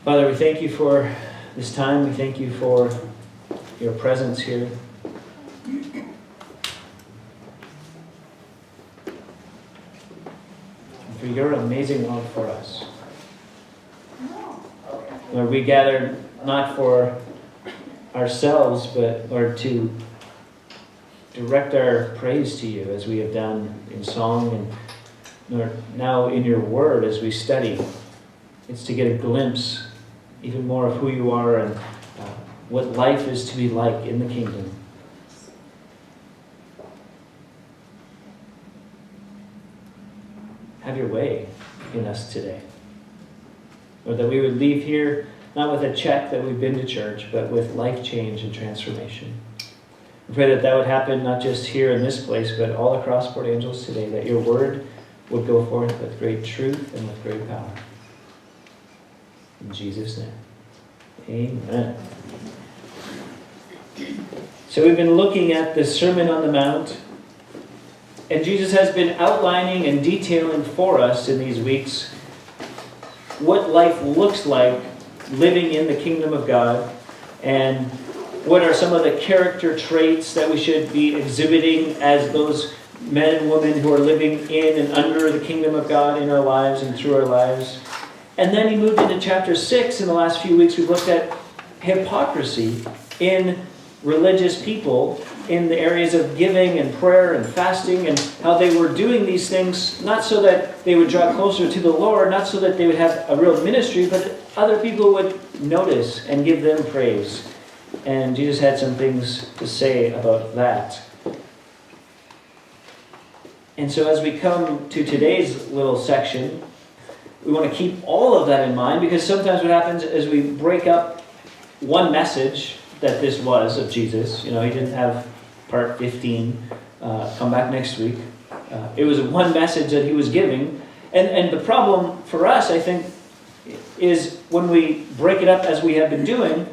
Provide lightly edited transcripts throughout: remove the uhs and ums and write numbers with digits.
Father, we thank you for this time. We thank you for your presence here. And for your amazing love for us. Lord, we gather not for ourselves, but, Lord, to direct our praise to you as we have done in song and, Lord, now in your word as we study. It's to get a glimpse even more of who you are and what life is to be like in the kingdom. Have your way in us today. Or that we would leave here not with a check that we've been to church, but with life change and transformation. I pray that that would happen not just here in this place, but all across Port Angeles today, that your word would go forth with great truth and with great power. In Jesus' name, amen. So we've been looking at the Sermon on the Mount, and Jesus has been outlining and detailing for us in these weeks what life looks like living in the kingdom of God, and what are some of the character traits that we should be exhibiting as those men and women who are living in and under the kingdom of God in our lives and through our lives. And then he moved into chapter 6. In the last few weeks, we've looked at hypocrisy in religious people in the areas of giving and prayer and fasting, and how they were doing these things not so that they would draw closer to the Lord, not so that they would have a real ministry, but that other people would notice and give them praise. And Jesus had some things to say about that. And so as we come to today's little section, we want to keep all of that in mind, because sometimes what happens is we break up one message that this was of Jesus. You know, he didn't have part 15 come back next week. It was one message that he was giving. And the problem for us, I think, is when we break it up as we have been doing,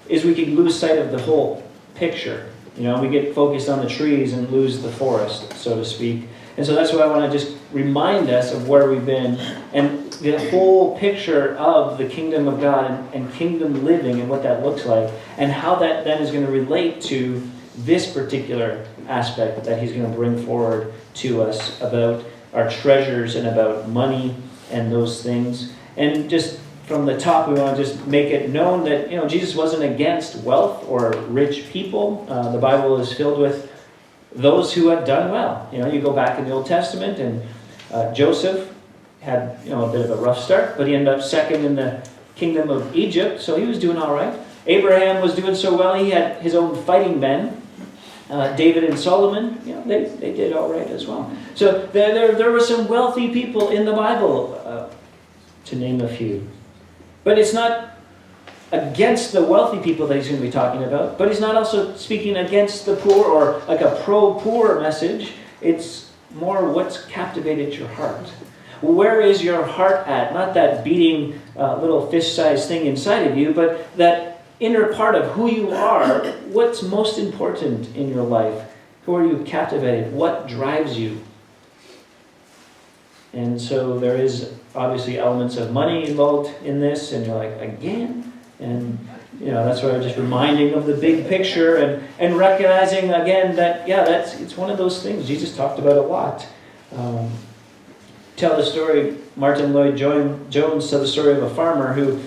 is we can lose sight of the whole picture. You know, we get focused on the trees and lose the forest, so to speak. And so that's why I want to just remind us of where we've been and the whole picture of the kingdom of God and kingdom living and what that looks like, and how that then is going to relate to this particular aspect that he's going to bring forward to us about our treasures and about money and those things. And just from the top, we want to just make it known that, you know, Jesus wasn't against wealth or rich people. The Bible is filled with those who had done well. You know, you go back in the Old Testament, and Joseph had, you know, a bit of a rough start, but he ended up second in the kingdom of Egypt, so he was doing all right. Abraham was doing so well, he had his own fighting men. David and Solomon, you know, they did all right as well. So there were some wealthy people in the Bible, to name a few. But it's not against the wealthy people that he's going to be talking about, but he's not also speaking against the poor or like a pro-poor message. It's more what's captivated your heart. Where is your heart at? Not that beating little fish-sized thing inside of you, but that inner part of who you are. What's most important in your life? Who are you captivated? What drives you? And so there is obviously elements of money involved in this, and you're like, again? And, you know, that's why I'm just reminding of the big picture and recognizing again that, yeah, it's one of those things Jesus talked about a lot. Tell the story, Martin Lloyd-Jones tells the story of a farmer who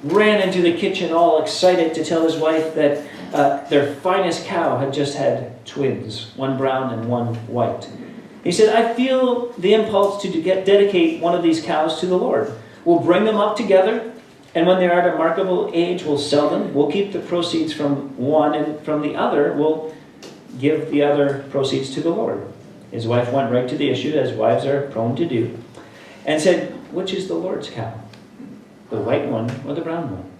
ran into the kitchen all excited to tell his wife that their finest cow had just had twins, one brown and one white. He said, I feel the impulse to dedicate one of these cows to the Lord. We'll bring them up together, and when they're at a marketable age, we'll sell them. We'll keep the proceeds from one, and from the other, we'll give the other proceeds to the Lord. His wife went right to the issue, as wives are prone to do, and said, which is the Lord's cow? The white one or the brown one?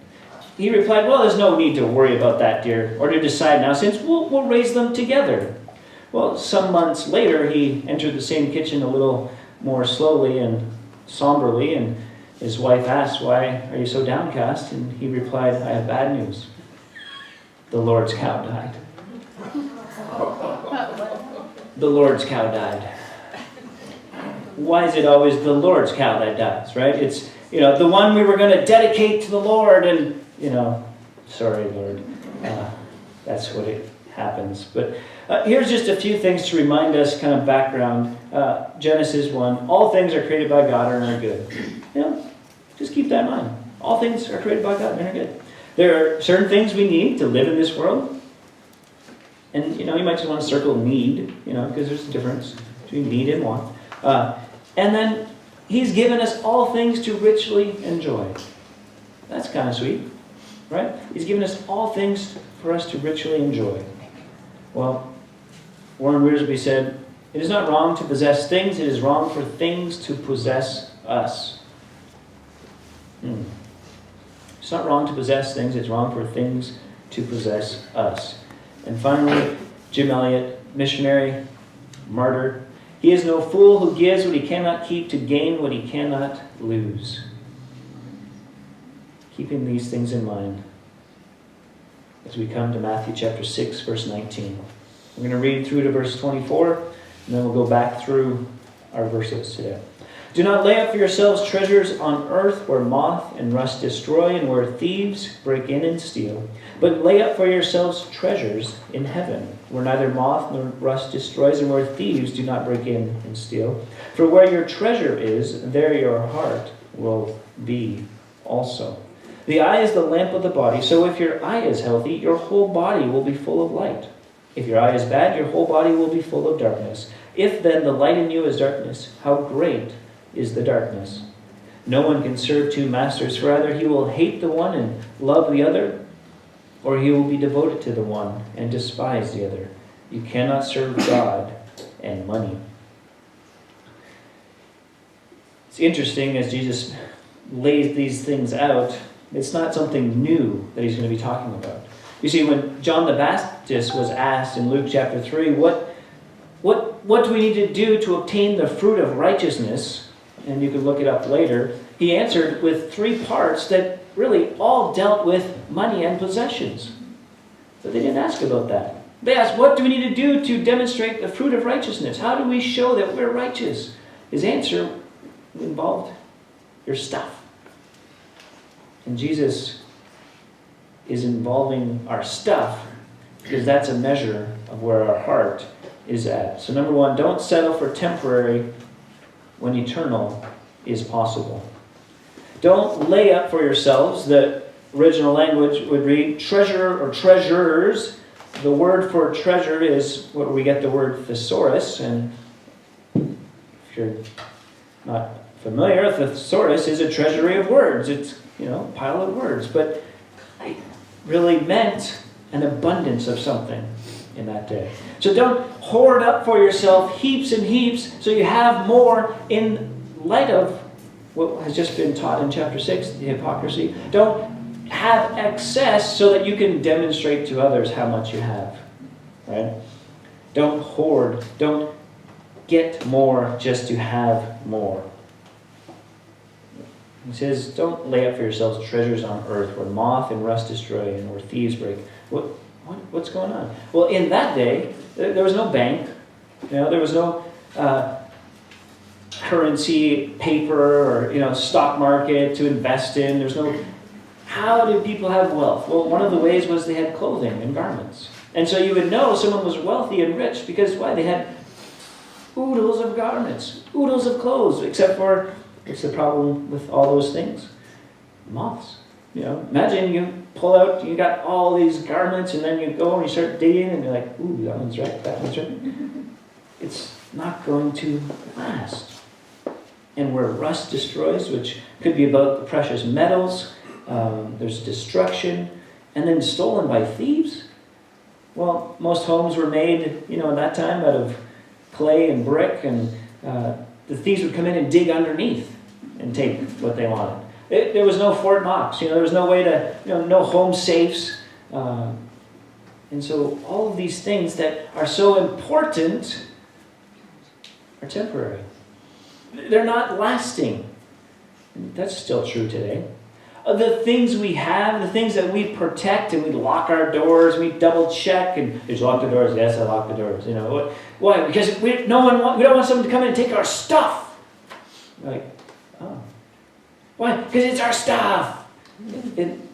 He replied, well, there's no need to worry about that, dear, or to decide now, since we'll raise them together. Well, some months later, he entered the same kitchen a little more slowly and somberly, and his wife asked, why are you so downcast? And he replied, I have bad news. The Lord's cow died. The Lord's cow died. Why is it always the Lord's cow that dies, right? the one we were going to dedicate to the Lord, and, sorry, Lord, that's what it happens. But here's just a few things to remind us, kind of background. Genesis 1, all things are created by God and are good. Just keep that in mind. All things are created by God and are good. There are certain things we need to live in this world. And, you might just want to circle need, because there's a difference between need and want. And then He's given us all things to richly enjoy. That's kind of sweet, right? He's given us all things for us to richly enjoy. Well, Warren Wiersbe said, "It is not wrong to possess things, it is wrong for things to possess us." It's not wrong to possess things, it's wrong for things to possess us. And finally, Jim Elliot, missionary, martyr. "He is no fool who gives what he cannot keep to gain what he cannot lose." Keeping these things in mind as we come to Matthew chapter 6, verse 19. We're going to read through to verse 24, and then we'll go back through our verses today. "Do not lay up for yourselves treasures on earth where moth and rust destroy and where thieves break in and steal. But lay up for yourselves treasures in heaven, where neither moth nor rust destroys and where thieves do not break in and steal. For where your treasure is, there your heart will be also. The eye is the lamp of the body, so if your eye is healthy, your whole body will be full of light. If your eye is bad, your whole body will be full of darkness. If then the light in you is darkness, how great is the darkness? No one can serve two masters, for either he will hate the one and love the other, or he will be devoted to the one and despise the other. You cannot serve God and money." It's interesting as Jesus lays these things out, it's not something new that he's going to be talking about. You see, when John the Baptist was asked in Luke chapter 3, what do we need to do to obtain the fruit of righteousness? And you can look it up later. He answered with 3 parts that really all dealt with money and possessions. But they didn't ask about that. They asked, what do we need to do to demonstrate the fruit of righteousness? How do we show that we're righteous? His answer involved your stuff. And Jesus is involving our stuff because that's a measure of where our heart is at. So number 1, don't settle for temporary when eternal is possible. Don't lay up for yourselves. The original language would read treasure or treasures. The word for treasure is where we get the word thesaurus. And if you're not familiar, a thesaurus is a treasury of words. It's, a pile of words. But it really meant an abundance of something in that day. So don't hoard up for yourself heaps and heaps so you have more in light of what has just been taught in chapter 6, the hypocrisy. Don't have excess so that you can demonstrate to others how much you have. Right? Don't hoard. Don't get more just to have more. He says, don't lay up for yourselves treasures on earth where moth and rust destroy and where thieves break. What's going on? Well, in that day, there was no bank. There was no currency, paper, or stock market to invest in. There's no. How did people have wealth? Well, one of the ways was they had clothing and garments, and so you would know someone was wealthy and rich because why? They had oodles of garments, oodles of clothes. Except for what's the problem with all those things? Moths. Imagine you pull out, you got all these garments, and then you go and you start digging, and you're like, ooh, that one's right, that one's right. It's not going to last. And where rust destroys, which could be about the precious metals, there's destruction, and then stolen by thieves. Well, most homes were made, at that time out of clay and brick, and the thieves would come in and dig underneath and take what they wanted. There was no Fort Knox, there was no way to, no home safes. And so all of these things that are so important are temporary. They're not lasting. That's still true today. The things we have, the things that we protect, and we lock our doors, we double check, and did you lock the doors? Yes, I locked the doors. Why? Because we don't want someone to come in and take our stuff. Like, oh. Why? Because it's our stuff.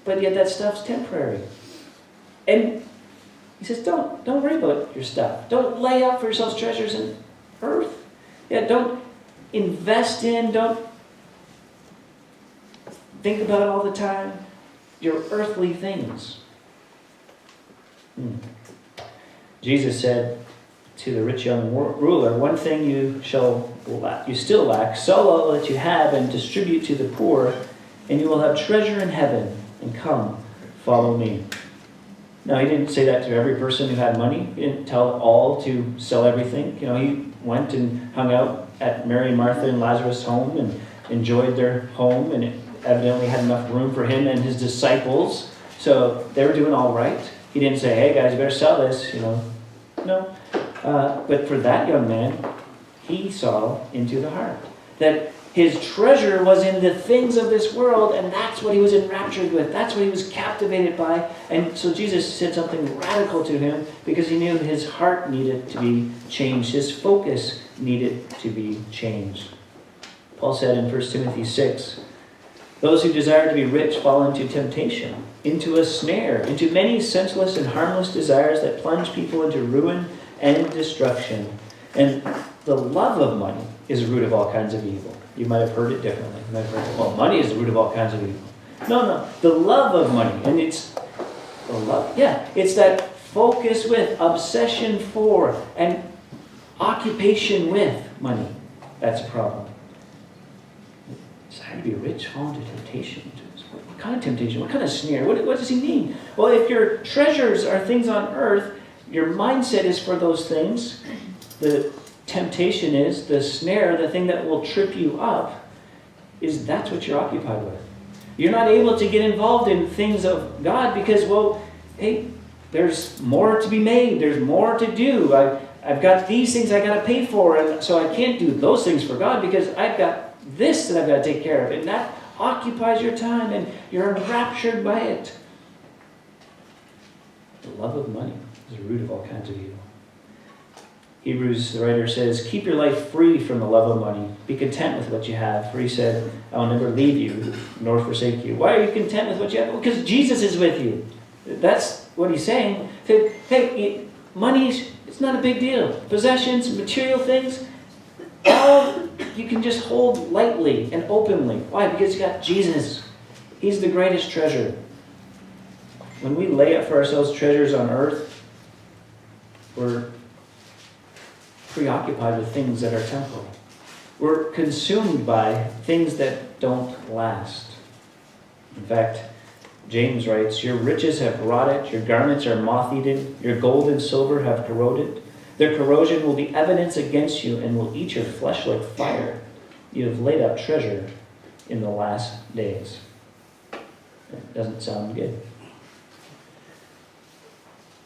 But yet that stuff's temporary. And he says, don't worry about your stuff. Don't lay up for yourselves treasures in earth. Yeah, don't invest in, don't think about all the time your earthly things. Jesus said to the rich young ruler, one thing you still lack, sell all that you have and distribute to the poor, and you will have treasure in heaven, and come, follow me. Now, he didn't say that to every person who had money. He didn't tell all to sell everything. He went and hung out at Mary, Martha, and Lazarus' home and enjoyed their home, and it evidently had enough room for him and his disciples, so they were doing all right. He didn't say, hey guys, you better sell this, No. But for that young man, he saw into the heart. That his treasure was in the things of this world, and that's what he was enraptured with. That's what he was captivated by. And so Jesus said something radical to him because he knew his heart needed to be changed. His focus needed to be changed. Paul said in 1 Timothy 6, those who desire to be rich fall into temptation, into a snare, into many senseless and harmless desires that plunge people into ruin and destruction. And the love of money is the root of all kinds of evil. You might have heard it differently. You might have heard, well, money is the root of all kinds of evil. No. The love of money. And it's the love. Yeah, it's that focus with, obsession for, and occupation with money. That's a problem. Desire to be rich, fall into temptation. What kind of temptation? What kind of snare? What does he mean? Well, if your treasures are things on earth, your mindset is for those things. The temptation is, the snare, the thing that will trip you up, is that's what you're occupied with. You're not able to get involved in things of God because, well, hey, there's more to be made. There's more to do. I've got these things I got to pay for, and so I can't do those things for God because I've got this that I've got to take care of. And that occupies your time, and you're enraptured by it. The love of money is the root of all kinds of evil. Hebrews, the writer says, keep your life free from the love of money. Be content with what you have. For he said, I will never leave you nor forsake you. Why are you content with what you have? Well, because Jesus is with you. That's what he's saying. Hey, money, it's not a big deal. Possessions, material things, all you can just hold lightly and openly. Why? Because you got Jesus. He's the greatest treasure. When we lay up for ourselves treasures on earth, we're preoccupied with things that are temporal. We're consumed by things that don't last. In fact, James writes, your riches have rotted, your garments are moth-eaten, your gold and silver have corroded. Their corrosion will be evidence against you and will eat your flesh like fire. You have laid up treasure in the last days. That doesn't sound good.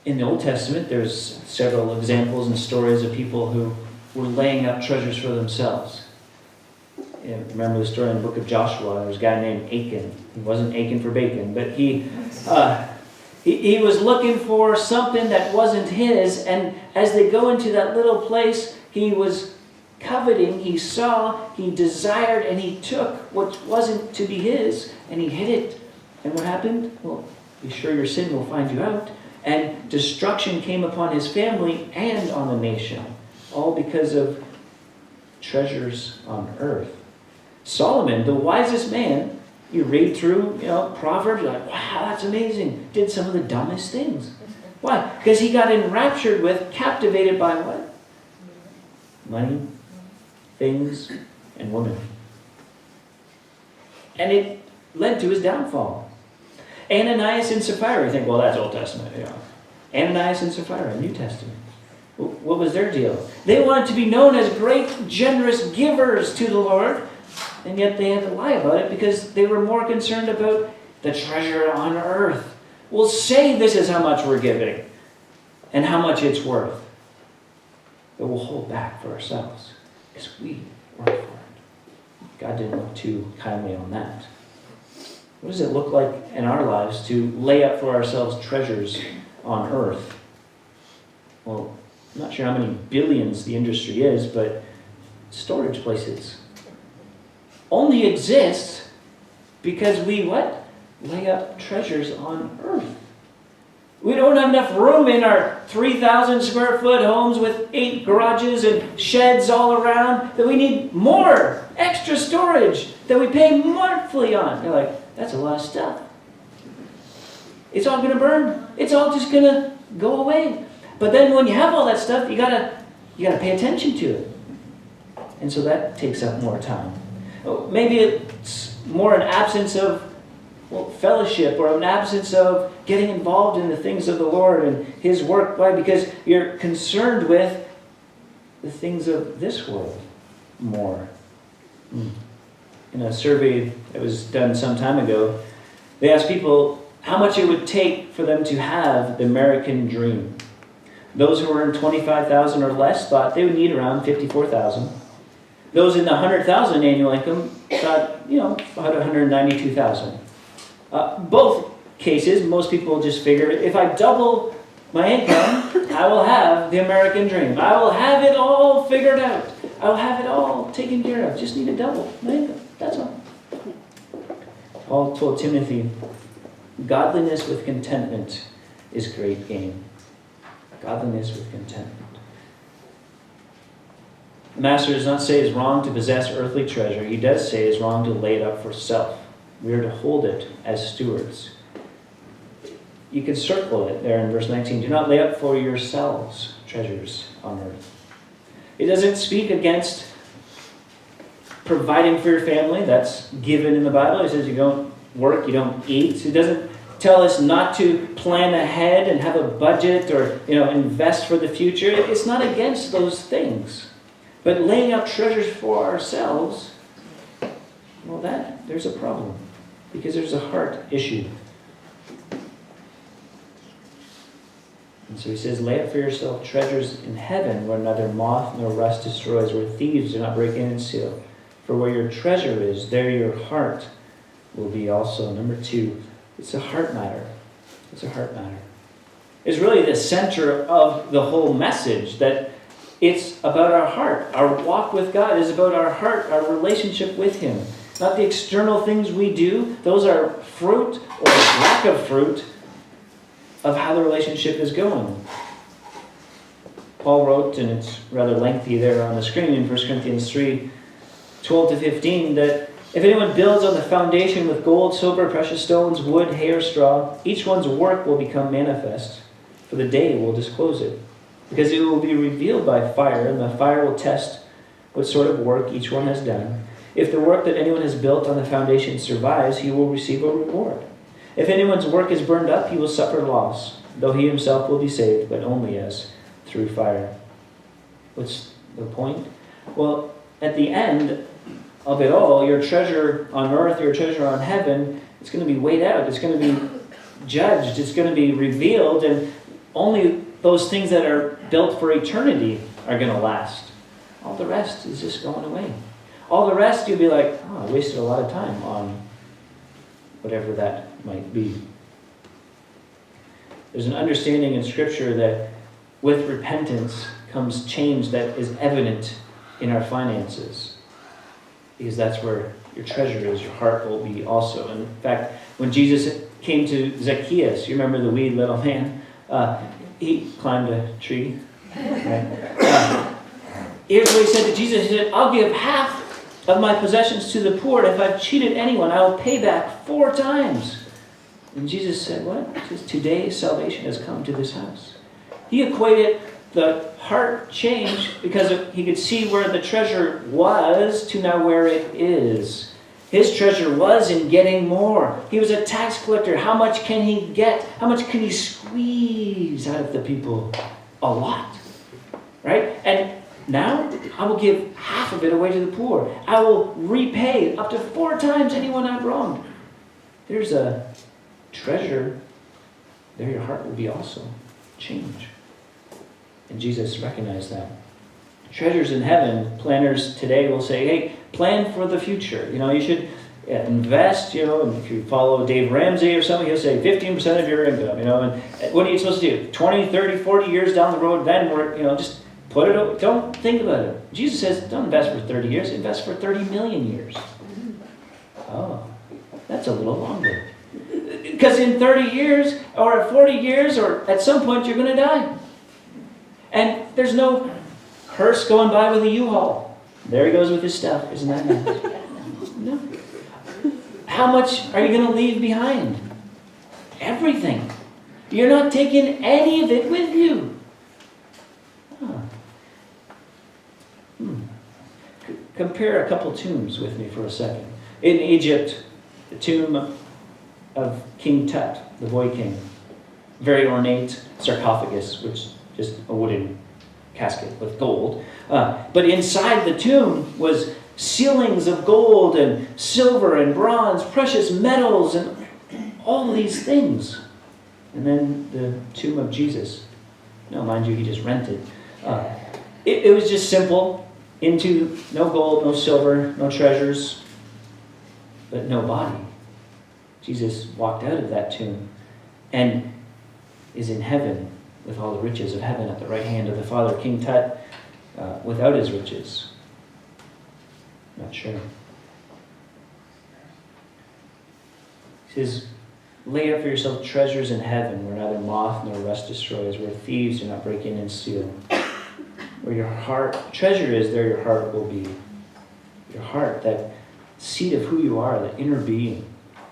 In the Old Testament, there's several examples and stories of people who were laying up treasures for themselves. Remember the story in the book of Joshua? There was a guy named Achan. He wasn't Achan for bacon, but he was looking for something that wasn't his, and as they go into that little place, he was coveting, he saw, he desired, and he took what wasn't to be his, and he hid it. And what happened? Well, be sure your sin will find you out. And destruction came upon his family and on the nation, all because of treasures on earth. Solomon, the wisest man, you read through, Proverbs, you're like, wow, that's amazing. Did some of the dumbest things. Why? Because he got enraptured with, captivated by what? Money, things, and women. And it led to his downfall. Ananias and Sapphira, you think, well, that's Old Testament. Ananias and Sapphira, New Testament. What was their deal? They wanted to be known as great, generous givers to the Lord, and yet they had to lie about it because they were more concerned about the treasure on earth. We'll say this is how much we're giving and how much it's worth, but we'll hold back for ourselves because we work for it. God didn't look too kindly on that. What does it look like in our lives to lay up for ourselves treasures on earth? Well, I'm not sure how many billions the industry is, but storage places only exist Because we what? Lay up treasures on earth. We don't have enough room in our 3,000 square foot homes with 8 garages and sheds all around that we need more extra storage that we pay monthly on. You're like, that's a lot of stuff. It's all going to burn. It's all just going to go away. But then when you have all that stuff, you gotta pay attention to it. And so that takes up more time. Maybe it's more an absence of fellowship, or an absence of getting involved in the things of the Lord and His work. Why? Because you're concerned with the things of this world more. In a survey that was done some time ago, they asked people how much it would take for them to have the American dream. Those who earned $25,000 or less thought they would need around $54,000. Those in the $100,000 annual income thought, about $192,000. Both cases, most people just figure, if I double my income, I will have the American dream. I will have it all figured out. I will have it all taken care of. Just need to double my income. That's all. Paul told Timothy, godliness with contentment is great gain. Godliness with contentment. The Master does not say it's wrong to possess earthly treasure. He does say it's wrong to lay it up for self. We are to hold it as stewards. You can circle it there in verse 19. Do not lay up for yourselves treasures on earth. It doesn't speak against providing for your family. That's given in the Bible. It says you don't work, you don't eat. It doesn't tell us not to plan ahead and have a budget or invest for the future. It's not against those things. But laying up treasures for ourselves, there's a problem. Because there's a heart issue. And so he says, lay up for yourself treasures in heaven where neither moth nor rust destroys, where thieves do not break in and steal. For where your treasure is, there your heart will be also. Number 2, it's a heart matter. It's a heart matter. It's really the center of the whole message, that it's about our heart. Our walk with God is about our heart, our relationship with Him. Not the external things we do. Those are fruit or lack of fruit of how the relationship is going. Paul wrote, and it's rather lengthy there on the screen in 1 Corinthians 3, 12-15, that if anyone builds on the foundation with gold, silver, precious stones, wood, hay, or straw, each one's work will become manifest, for the day will disclose it. Because it will be revealed by fire, and the fire will test what sort of work each one has done. If the work that anyone has built on the foundation survives, he will receive a reward. If anyone's work is burned up, he will suffer loss, though he himself will be saved, but only as through fire. What's the point? Well, at the end of it all, your treasure on earth, your treasure on heaven, it's going to be weighed out. It's going to be judged. It's going to be revealed, and only those things that are built for eternity are going to last. All the rest is just going away. All the rest, you'll be like, I wasted a lot of time on whatever that might be. There's an understanding in Scripture that with repentance comes change that is evident in our finances. Because that's where your treasure is, your heart will be also. In fact, when Jesus came to Zacchaeus, you remember the wee little man? He climbed a tree. Right? Here's what he said to Jesus. He said, I'll give half of my possessions to the poor, and if I've cheated anyone, I will pay back 4 times. And Jesus said, what? He says, today salvation has come to this house. He equated the heart change because he could see where the treasure was to now where it is. His treasure was in getting more. He was a tax collector. How much can he get? How much can he squeeze out of the people? A lot. Right? And now, I will give half of it away to the poor. I will repay up to 4 times anyone I've wronged. There's a treasure. There your heart will be also. Change. And Jesus recognized that. Treasures in heaven, planners today will say, hey, plan for the future. You should invest, and if you follow Dave Ramsey or something, he'll say 15% of your income, and what are you supposed to do? 20, 30, 40 years down the road, then we're, just put it over. Don't think about it. Jesus says, don't invest for 30 years, invest for 30 million years. Oh, That's a little longer. Because in 30 years, or 40 years, or at some point, you're going to die. And there's no hearse going by with a U-Haul. There he goes with his stuff. Isn't that nice? No. How much are you going to leave behind? Everything. You're not taking any of it with you. Compare a couple tombs with me for a second. In Egypt, the tomb of King Tut, the boy king. Very ornate sarcophagus, which is just a wooden casket with gold. But inside the tomb was ceilings of gold and silver and bronze, precious metals, and all these things. And then the tomb of Jesus. No, mind you, he just rented. It was just simple. Into no gold, no silver, no treasures, but no body. Jesus walked out of that tomb and is in heaven with all the riches of heaven at the right hand of the Father. King Tut, without his riches. Not sure. He says, lay up for yourself treasures in heaven where neither moth nor rust destroys, where thieves do not break in and steal. Where your heart, treasure is, there your heart will be. Your heart, that seat of who you are, that inner being,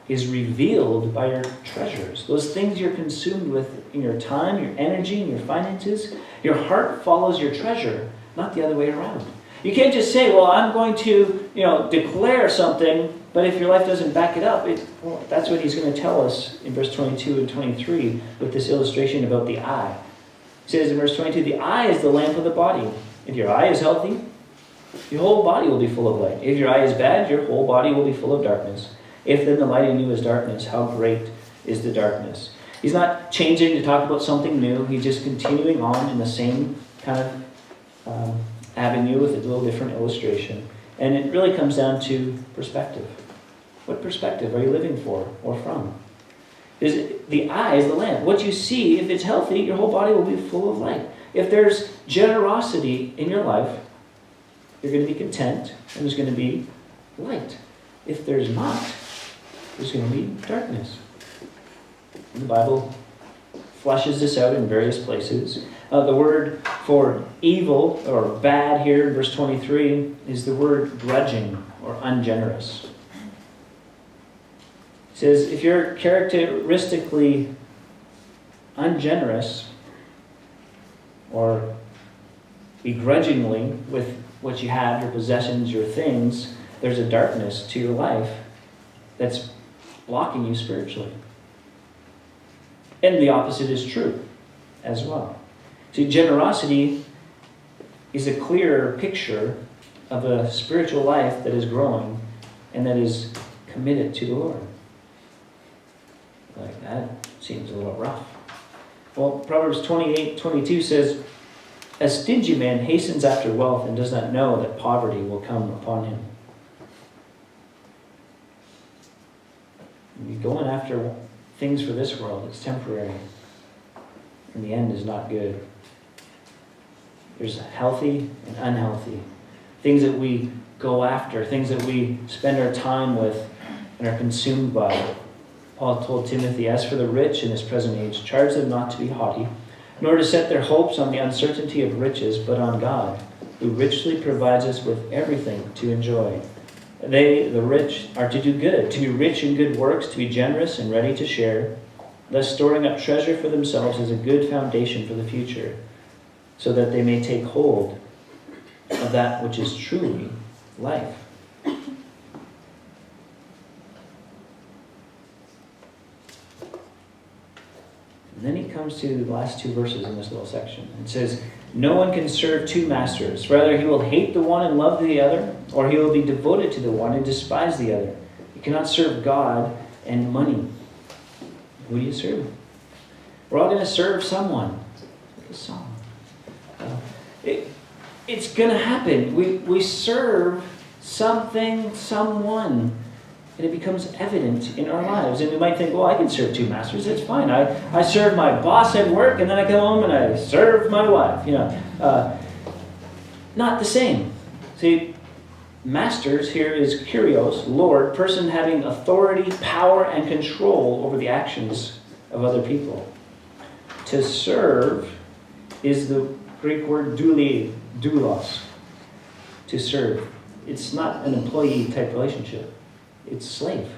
is revealed by your treasures. Those things you're consumed with in your time, your energy, and your finances. Your heart follows your treasure, not the other way around. You can't just say, well, I'm going to, declare something, but if your life doesn't back it up, that's what he's going to tell us in verse 22 and 23 with this illustration about the eye. It says in verse 22, the eye is the lamp of the body. If your eye is healthy, your whole body will be full of light. If your eye is bad, your whole body will be full of darkness. If then the light in you is darkness, how great is the darkness? He's not changing to talk about something new. He's just continuing on in the same kind of avenue with a little different illustration. And it really comes down to perspective. What perspective are you living for or from? The eye is the lamp. What you see, if it's healthy, your whole body will be full of light. If there's generosity in your life, you're going to be content and there's going to be light. If there's not, there's going to be darkness. And the Bible fleshes this out in various places. The word for evil or bad here in verse 23 is the word grudging or ungenerous. It says, if you're characteristically ungenerous or begrudgingly with what you have, your possessions, your things, there's a darkness to your life that's blocking you spiritually. And the opposite is true as well. See, generosity is a clearer picture of a spiritual life that is growing and that is committed to the Lord. Like, that seems a little rough. Well, Proverbs 28:22 says, a stingy man hastens after wealth and does not know that poverty will come upon him. You're going after things for this world. It's temporary. And the end is not good. There's healthy and unhealthy. Things that we go after, things that we spend our time with and are consumed by. Paul told Timothy, as for the rich in this present age, charge them not to be haughty, nor to set their hopes on the uncertainty of riches, but on God, who richly provides us with everything to enjoy. They, the rich, are to do good, to be rich in good works, to be generous and ready to share, thus storing up treasure for themselves as a good foundation for the future, so that they may take hold of that which is truly life. And then he comes to the last two verses in this little section. It says, no one can serve two masters. Rather, he will hate the one and love the other, or he will be devoted to the one and despise the other. You cannot serve God and money. Who do you serve? We're all going to serve someone. Like a song. It's going to happen. We serve something, someone. And it becomes evident in our lives. And we might think, well, I can serve two masters. It's fine. I serve my boss at work, and then I come home and I serve my wife. Not the same. See, Masters here is kurios, Lord, person having authority, power, and control over the actions of other people. To serve is the Greek word doulos, to serve. It's not an employee type relationship. It's slave.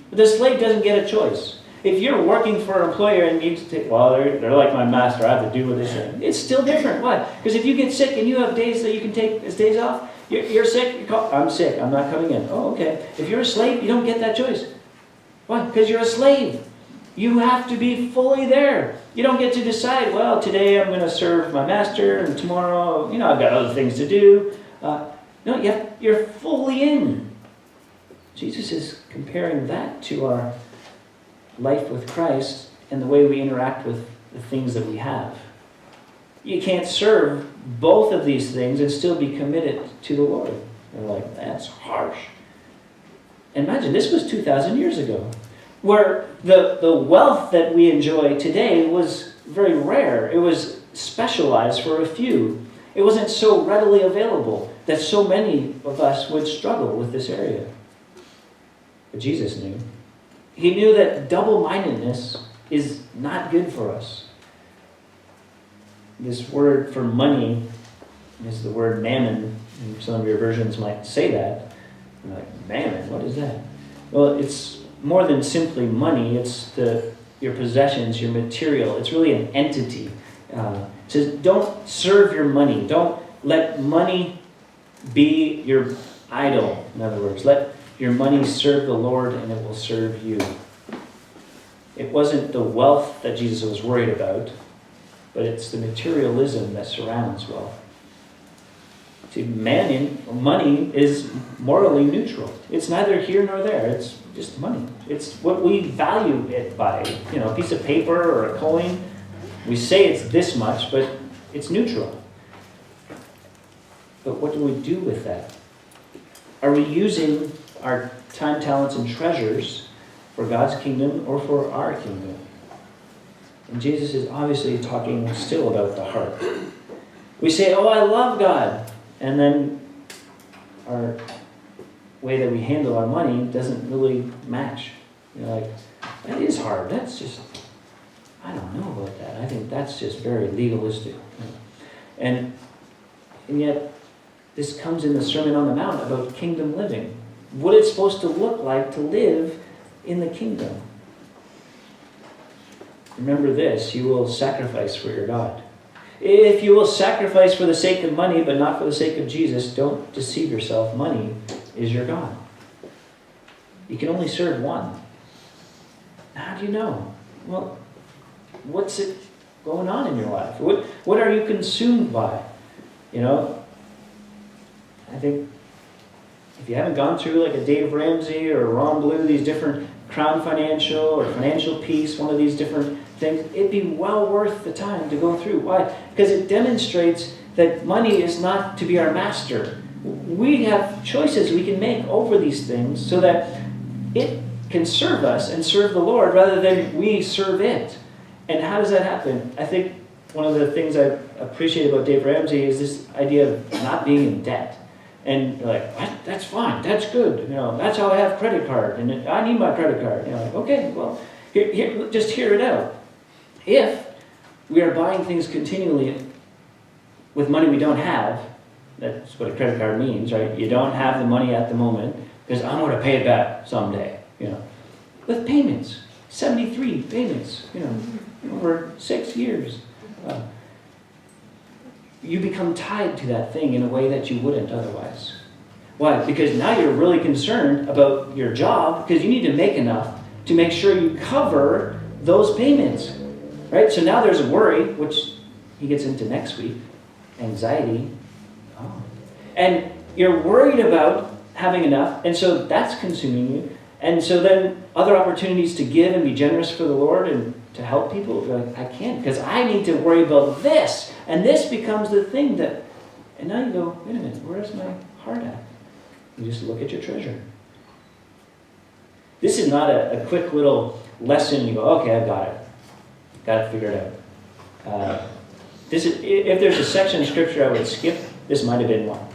But the slave doesn't get a choice. If you're working for an employer and you take, well, they're like my master, I have to do what they say. It's still different. Why? Because if you get sick and you have days that you can take as days off, you're sick, you call, I'm sick, I'm not coming in. Oh, okay. If you're a slave, you don't get that choice. Why? Because you're a slave. You have to be fully there. You don't get to decide, well, today I'm going to serve my master, and tomorrow, I've got other things to do. No, you're fully in. Jesus is comparing that to our life with Christ and the way we interact with the things that we have. You can't serve both of these things and still be committed to the Lord. They're like, that's harsh. Imagine, this was 2,000 years ago, where the wealth that we enjoy today was very rare. It was specialized for a few. It wasn't so readily available that so many of us would struggle with this area. But Jesus knew. He knew that double-mindedness is not good for us. This word for money is the word mammon. And some of your versions might say that. You're like, mammon, what is that? Well, it's more than simply money. It's your possessions, your material. It's really an entity. It says, don't serve your money. Don't let money be your idol. In other words, let your money serve the Lord and it will serve you. It wasn't the wealth that Jesus was worried about, but it's the materialism that surrounds wealth. See, money is morally neutral. It's neither here nor there. It's just money. It's what we value it by. A piece of paper or a coin. We say it's this much, but it's neutral. But what do we do with that? Are we using our time, talents, and treasures for God's kingdom or for our kingdom? And Jesus is obviously talking still about the heart. We say, oh, I love God. And then our way that we handle our money doesn't really match. That is hard. That's just, I don't know about that. I think that's just very legalistic. And yet, this comes in the Sermon on the Mount about kingdom living. What it's supposed to look like to live in the kingdom. Remember this, you will sacrifice for your God. If you will sacrifice for the sake of money, but not for the sake of Jesus, don't deceive yourself. Money is your God. You can only serve one. How do you know? Well, what's it going on in your life? What are you consumed by? I think if you haven't gone through like a Dave Ramsey or Ron Blue, these different Crown Financial or Financial Peace, one of these different things, it'd be well worth the time to go through. Why? Because it demonstrates that money is not to be our master. We have choices we can make over these things so that it can serve us and serve the Lord rather than we serve it. And how does that happen? I think one of the things I appreciate about Dave Ramsey is this idea of not being in debt. And you're like, what? That's fine. That's good. That's how I have credit card. And I need my credit card. Like, okay, well, here, just hear it out. If we are buying things continually with money we don't have, that's what a credit card means, right? You don't have the money at the moment because I'm going to pay it back someday, With payments, 73 payments, over 6 years. You become tied to that thing in a way that you wouldn't otherwise. Why? Because now you're really concerned about your job because you need to make enough to make sure you cover those payments. Right? So now there's a worry, which he gets into next week. Anxiety. Oh. And you're worried about having enough, and so that's consuming you. And so then other opportunities to give and be generous for the Lord and to help people, you're like, I can't because I need to worry about this. And this becomes the thing that, and now you go, wait a minute, where's my heart at? You just look at your treasure. This is not a quick little lesson. You go, okay, I've got it. Got it figured out. If there's a section of Scripture I would skip, this might have been one.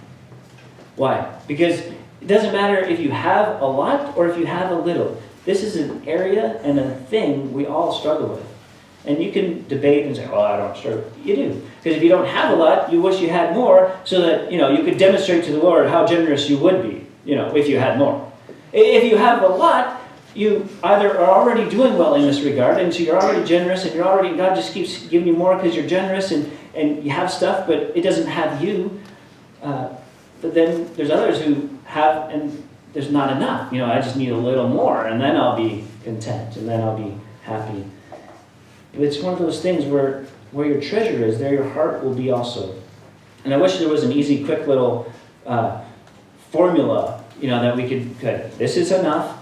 Why? Because it doesn't matter if you have a lot or if you have a little. This is an area and a thing we all struggle with. And you can debate and say, well, I don't struggle. You do. Because if you don't have a lot, you wish you had more so that, you could demonstrate to the Lord how generous you would be, if you had more. If you have a lot, you either are already doing well in this regard, and so you're already generous, and God just keeps giving you more because you're generous, and you have stuff, but it doesn't have you. But then there's others who have, and there's not enough. I just need a little more, and then I'll be content, and then I'll be happy. But it's one of those things where your treasure is, there your heart will be also. And I wish there was an easy, quick little formula, that we could, this is enough,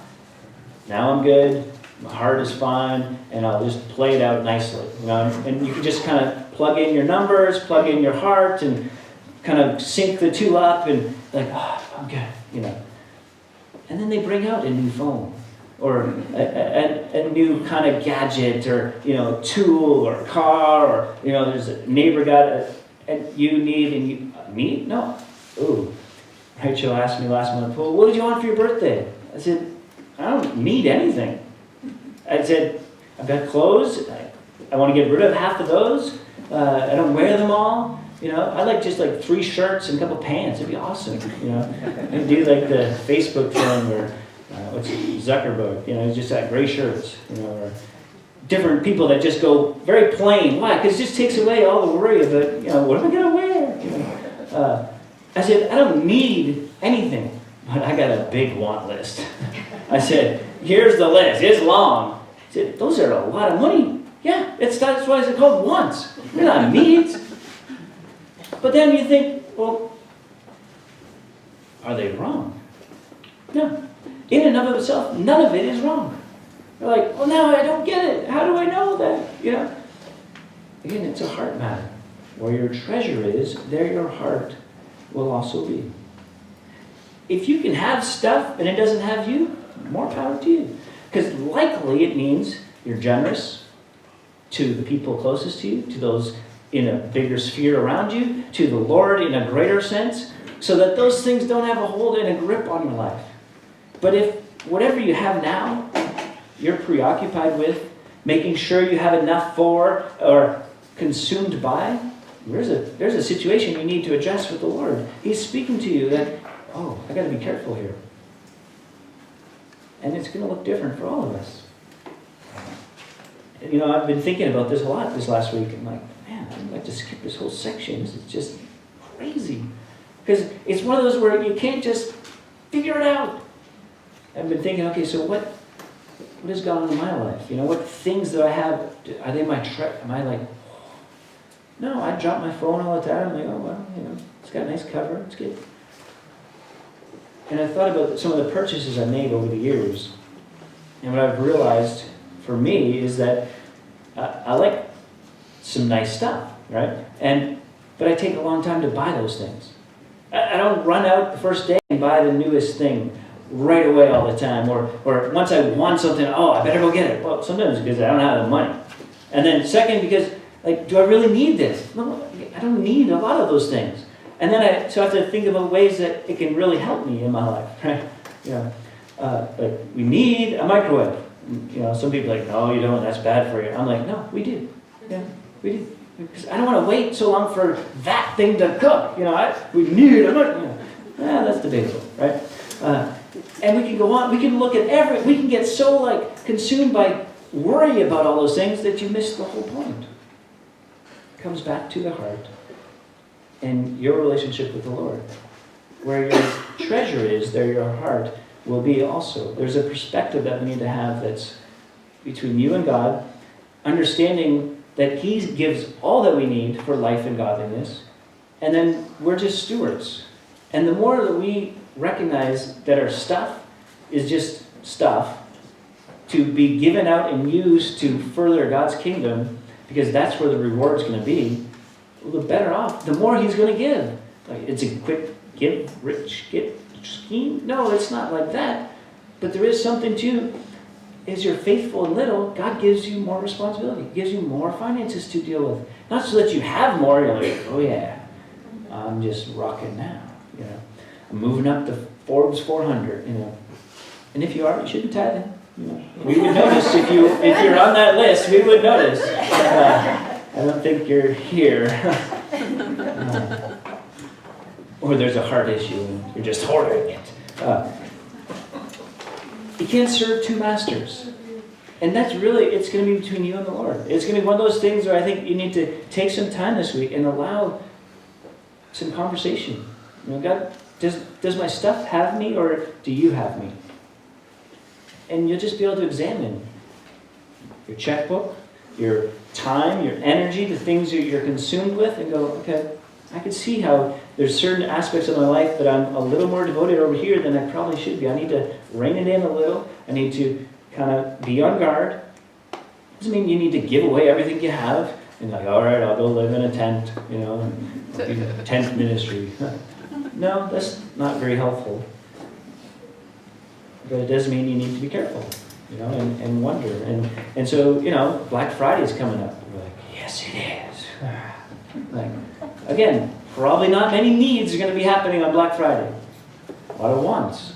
now I'm good, my heart is fine, and I'll just play it out nicely. And you can just kind of plug in your numbers, plug in your heart, and kind of sync the two up, and I'm good, And then they bring out a new phone, or a new kind of gadget, or tool, or car, or there's a neighbor got and you need, and you me? No. Ooh. Rachel asked me last month, well, what did you want for your birthday? I said, I don't need anything. I said, I've got clothes. I want to get rid of half of those. I don't wear them all. I like just 3 shirts and a couple pants. It'd be awesome. And do the Facebook thing, or what's Zuckerberg? Just that gray shirts. Or different people that just go very plain. Why? Because it just takes away all the worry about what am I going to wear? I said, I don't need anything, but I got a big want list. I said, here's the list. It's long. I said, those are a lot of money. Yeah, that's why it's called wants. They're not needs. But then you think, well, are they wrong? No. In and of itself, none of it is wrong. You're like, well, now I don't get it. How do I know that? Again, it's a heart matter. Where your treasure is, there your heart will also be. If you can have stuff and it doesn't have you, more power to you. Because likely it means you're generous to the people closest to you, to those in a bigger sphere around you, to the Lord in a greater sense, so that those things don't have a hold and a grip on your life. But if whatever you have now, you're preoccupied with, making sure you have enough for, or consumed by, there's a situation you need to address with the Lord. He's speaking to you that, I got to be careful here. And it's going to look different for all of us. I've been thinking about this a lot this last week. I'm like, man, I'd like to skip this whole section. It's just crazy. Because it's one of those where you can't just figure it out. I've been thinking, okay, so what has gone on in my life? What things that I have, are they my am I like, no, I drop my phone all the time. I'm like, oh, well, it's got a nice cover. It's good. And I thought about some of the purchases I made over the years. And what I've realized for me is that I like some nice stuff, right? But I take a long time to buy those things. I don't run out the first day and buy the newest thing right away all the time. Or once I want something, I better go get it. Well, sometimes because I don't have the money. And then second, because do I really need this? No, I don't need a lot of those things. And then I have to think about ways that it can really help me in my life, right? We need a microwave. Some people are like, no, you don't, that's bad for you. I'm like, no, we do. Yeah, we do. Because I don't want to wait so long for that thing to cook. We need a microwave. That's debatable, right? And we can go on, we can look at we can get so consumed by worry about all those things that you miss the whole point. It comes back to the heart and your relationship with the Lord. Where your treasure is, there your heart will be also. There's a perspective that we need to have that's between you and God, understanding that He gives all that we need for life and godliness, and then we're just stewards. And the more that we recognize that our stuff is just stuff to be given out and used to further God's kingdom, because that's where the reward's going to be, well, the better off, the more He's going to give. It's a quick give, rich get scheme. No, it's not like that. But there is something to, as you're faithful in little, God gives you more responsibility. He gives you more finances to deal with. Not so that you have more, you're like, oh yeah, I'm just rocking now. I'm moving up the Forbes 400, And if you are, you should be tithing. We would notice if you're on that list, we would notice. I don't think you're here. Or there's a heart issue and you're just hoarding it. You can't serve two masters. And that's really, it's going to be between you and the Lord. It's going to be one of those things where I think you need to take some time this week and allow some conversation. God, does my stuff have me or do you have me? And you'll just be able to examine your checkbook, your time, your energy, the things that you're consumed with, and go, okay, I can see how there's certain aspects of my life that I'm a little more devoted over here than I probably should be. I need to rein it in a little. I need to kind of be on guard. Doesn't mean you need to give away everything you have and like, all right, I'll go live in a tent, and do tent ministry. No, that's not very helpful. But it does mean you need to be careful, and wonder. And so, Black Friday is coming up. We're like, yes, it is. Like, again, probably not many needs are going to be happening on Black Friday. A lot of wants.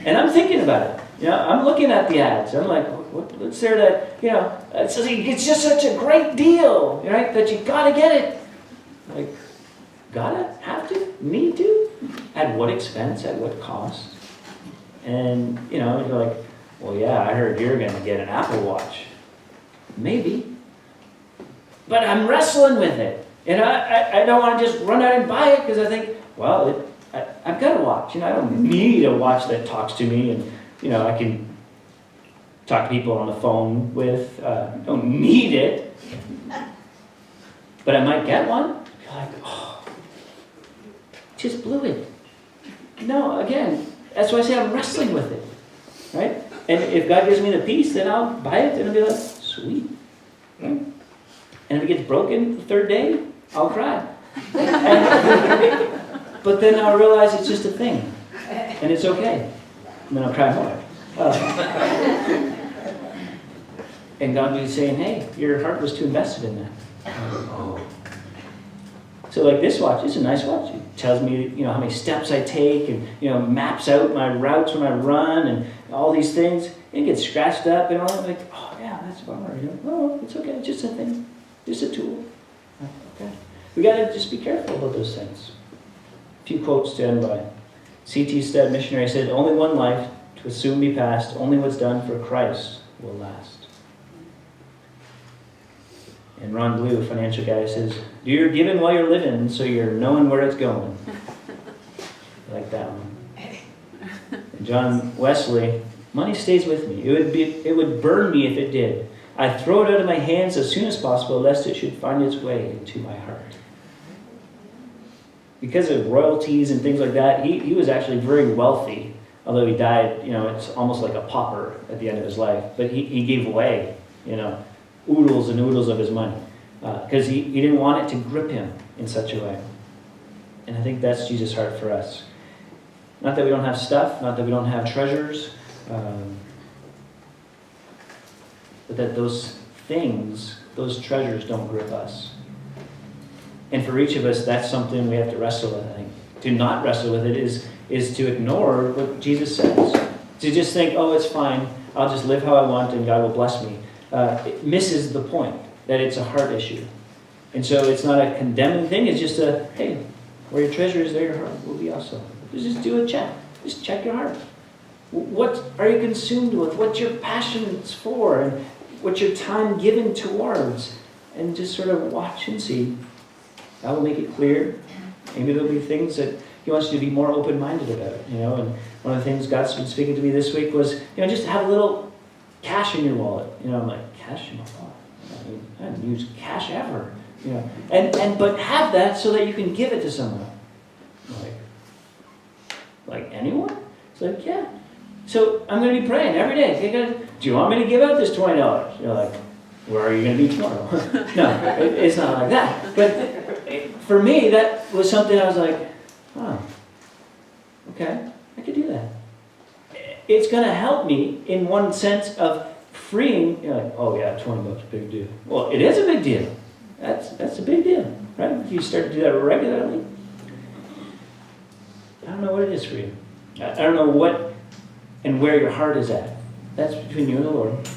And I'm thinking about it. I'm looking at the ads. I'm like, what's there that, it's just such a great deal, right? That you got to get it. Like, gotta? Have to? Need to? At what expense? At what cost? And, you're like, well, yeah, I heard you're going to get an Apple Watch. Maybe. But I'm wrestling with it. And I don't want to just run out and buy it because I think, well, I've got a watch. I don't need a watch that talks to me and, I can talk to people on the phone with. Don't need it. But I might get one. You're like, oh, just blew it. No, again, that's why I say I'm wrestling with it. Right? And if God gives me the peace, then I'll buy it and I'll be like, sweet. Right? And if it gets broken the third day, I'll cry. But then I'll realize it's just a thing. And it's okay. And then I'll cry more. And God will be saying, hey, your heart was too invested in that. Oh. So like this watch, it's a nice watch. It tells me, how many steps I take and, maps out my routes when I run and all these things. And it gets scratched up and all that. Like, oh yeah, that's a bummer. Oh, it's okay. It's just a thing. Just a tool. Okay. We got to just be careful about those things. A few quotes to end by. C.T. Studd, missionary, said, only one life, 'twill soon be past. Only what's done for Christ will last. And Ron Blue, financial guy, says, do your giving while you're living so you're knowing where it's going. I like that one. And John Wesley, money stays with me. It would burn me if it did. I throw it out of my hands as soon as possible, lest it should find its way into my heart. Because of royalties and things like that, he was actually very wealthy. Although he died, it's almost like a pauper at the end of his life. But he gave away, oodles and oodles of his money. Because he didn't want it to grip him in such a way. And I think that's Jesus' heart for us. Not that we don't have stuff, not that we don't have treasures, but that those things, those treasures don't grip us. And for each of us, that's something we have to wrestle with, I think. To not wrestle with it is to ignore what Jesus says. To just think, oh, it's fine, I'll just live how I want and God will bless me. It misses the point that it's a heart issue. And so it's not a condemning thing, it's just a, hey, where your treasure is, there your heart will be also. Just do a check. Just check your heart. What are you consumed with? What's your passions for? And what's your time given towards? And just sort of watch and see. God will make it clear. Maybe there'll be things that He wants you to be more open-minded about. And one of the things God's been speaking to me this week was, just have a little cash in your wallet. I'm like, cash in my wallet? I haven't used cash ever. But have that so that you can give it to someone. Like anyone? It's like, yeah. So I'm going to be praying every day. Okay, God, do you want me to give out this $20? You're like, where are you going to be tomorrow? No, it's not like that. But for me, that was something I was like, oh, okay, I could do that. It's going to help me in one sense of freeing. You're like, oh yeah, $20, big deal. Well, it is a big deal. That's a big deal, right? If you start to do that regularly. I don't know what it is for you. I don't know what and where your heart is at. That's between you and the Lord.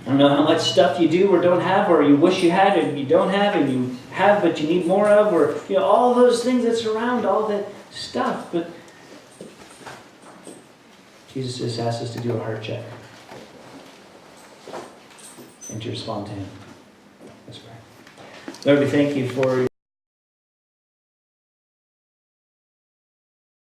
I don't know how much stuff you do or don't have, or you wish you had and you don't have, and you have but you need more of, or all those things that surround all that stuff. But Jesus just asks us to do a heart check and to respond to him. Let's pray. Lord, we thank you for